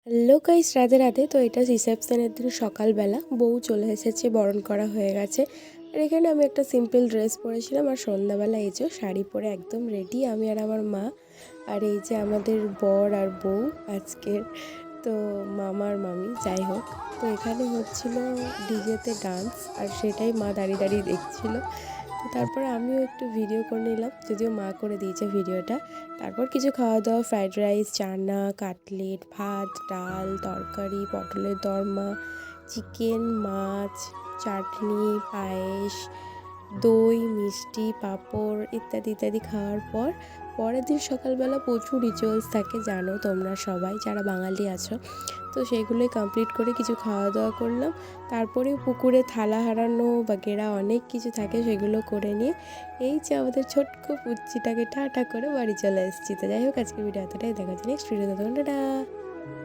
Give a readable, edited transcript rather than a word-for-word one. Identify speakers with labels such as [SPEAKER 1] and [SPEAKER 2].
[SPEAKER 1] Hello guys, Radhe Radhe. তো এটা রিসেপশনের দিন সকালবেলা বউ চলে এসেছে, বরণ করা হয়ে গেছে। আর এখানে আমি একটা সিম্পল ড্রেস পরেছিলাম, আর সন্ধ্যাবেলা এই যে শাড়ি পরে একদম রেডি আমি আর আমার মা। আর এই যে আমাদের বর আর বউ আজকের, তো মামা আর মামি যাই হোক। তো এখানে হচ্ছিল ডিজেতে ডান্স, আর সেটাই মা দাঁড়িয়ে দাঁড়িয়ে দেখছিল। তো তারপরে আমিও একটু ভিডিও করে নিলাম, যদিও মা করে দিয়েছে ভিডিওটা। তারপর কিছু খাওয়া দাওয়া, ফ্রাইড রাইস, চানা, কাটলেট, ভাত, ডাল, তরকারি, পটলের দরমা, চিকেন, মাছ, চাটনি, পায়েস, দই, মিষ্টি, পাঁপড় ইত্যাদি ইত্যাদি খাওয়ার পর পরের দিন সকালবেলা প্রচুর রিচুয়ালস থাকে, জানো তোমরা সবাই যারা বাঙালি আছো। তো সেইগুলোই কমপ্লিট করে কিছু খাওয়া দাওয়া করলাম। তারপরে পুকুরে থালা হারানো বাগেরা অনেক কিছু থাকে, সেগুলো করে নিয়ে এই যে আমাদের ছোট্ট পুচ্চিটাকে টাটা করে বাড়ি চলে এসেছি। তো যাই হোক, আজকের ভিডিও এতটাই, দেখা যাচ্ছে নেক্সট ভিডিও। টাটা।